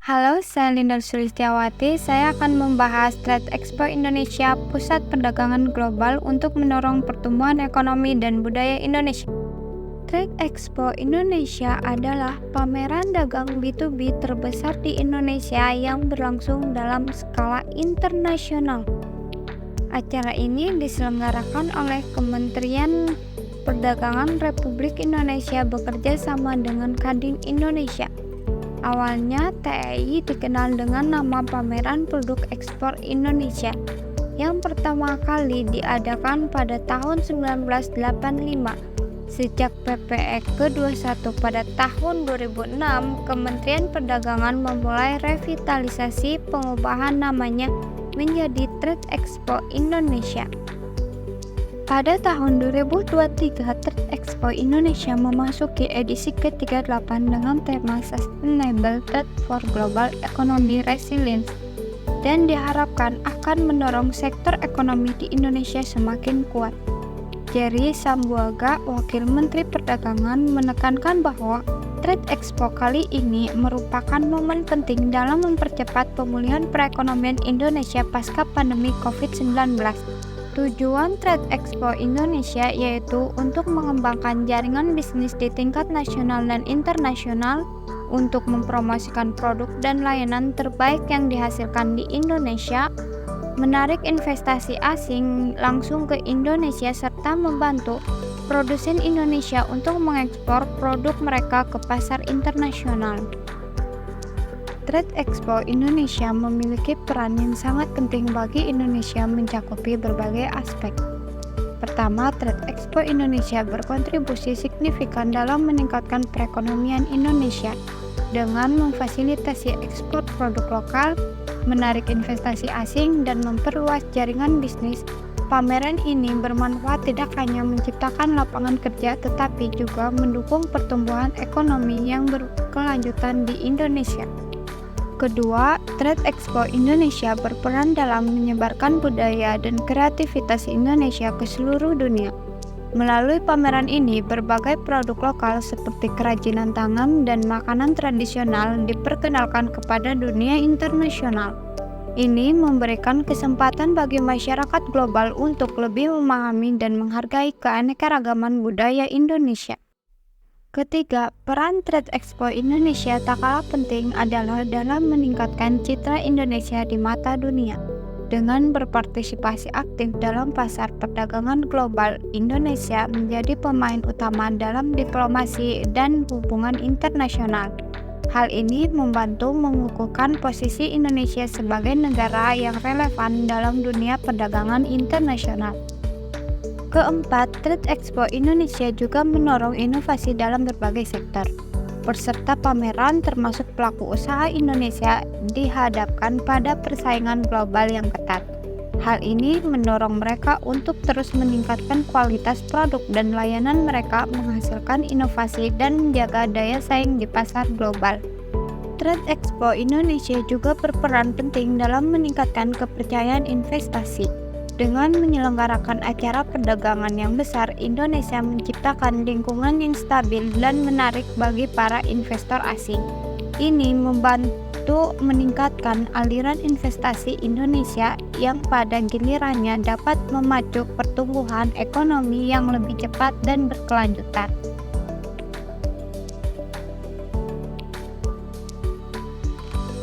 Halo, saya Linda Sulistiawati. Saya akan membahas Trade Expo Indonesia, pusat perdagangan global untuk mendorong pertumbuhan ekonomi dan budaya Indonesia. Trade Expo Indonesia adalah pameran dagang B2B terbesar di Indonesia yang berlangsung dalam skala internasional. Acara ini diselenggarakan oleh Kementerian Perdagangan Republik Indonesia bekerja sama dengan Kadin Indonesia. Awalnya, TEI dikenal dengan nama Pameran Produk Ekspor Indonesia, yang pertama kali diadakan pada tahun 1985. Sejak PPE ke-21 pada tahun 2006, Kementerian Perdagangan memulai revitalisasi pengubahan namanya menjadi Trade Expo Indonesia. Pada tahun 2023, Trade Expo Indonesia memasuki edisi ke-38 dengan tema Sustainable Trade for Global Economy Resilience dan diharapkan akan mendorong sektor ekonomi di Indonesia semakin kuat. Jerry Sambuaga, Wakil Menteri Perdagangan, menekankan bahwa Trade Expo kali ini merupakan momen penting dalam mempercepat pemulihan perekonomian Indonesia pasca pandemi COVID-19. Tujuan Trade Expo Indonesia yaitu untuk mengembangkan jaringan bisnis di tingkat nasional dan internasional, untuk mempromosikan produk dan layanan terbaik yang dihasilkan di Indonesia, menarik investasi asing langsung ke Indonesia, serta membantu produsen Indonesia untuk mengekspor produk mereka ke pasar internasional. Trade Expo Indonesia memiliki peran yang sangat penting bagi Indonesia mencakupi berbagai aspek. Pertama, Trade Expo Indonesia berkontribusi signifikan dalam meningkatkan perekonomian Indonesia dengan memfasilitasi ekspor produk lokal, menarik investasi asing, dan memperluas jaringan bisnis. Pameran ini bermanfaat tidak hanya menciptakan lapangan kerja, tetapi juga mendukung pertumbuhan ekonomi yang berkelanjutan di Indonesia. Kedua, Trade Expo Indonesia berperan dalam menyebarkan budaya dan kreativitas Indonesia ke seluruh dunia. Melalui pameran ini, berbagai produk lokal seperti kerajinan tangan dan makanan tradisional diperkenalkan kepada dunia internasional. Ini memberikan kesempatan bagi masyarakat global untuk lebih memahami dan menghargai keanekaragaman budaya Indonesia. Ketiga, peran Trade Expo Indonesia tak kalah penting adalah dalam meningkatkan citra Indonesia di mata dunia. Dengan berpartisipasi aktif dalam pasar perdagangan global, Indonesia menjadi pemain utama dalam diplomasi dan hubungan internasional. Hal ini membantu mengukuhkan posisi Indonesia sebagai negara yang relevan dalam dunia perdagangan internasional. Keempat, Trade Expo Indonesia juga mendorong inovasi dalam berbagai sektor. Peserta pameran termasuk pelaku usaha Indonesia dihadapkan pada persaingan global yang ketat. Hal ini mendorong mereka untuk terus meningkatkan kualitas produk dan layanan mereka, menghasilkan inovasi dan menjaga daya saing di pasar global. Trade Expo Indonesia juga berperan penting dalam meningkatkan kepercayaan investasi. Dengan menyelenggarakan acara perdagangan yang besar, Indonesia menciptakan lingkungan yang stabil dan menarik bagi para investor asing. Ini membantu meningkatkan aliran investasi Indonesia yang pada gilirannya dapat memacu pertumbuhan ekonomi yang lebih cepat dan berkelanjutan.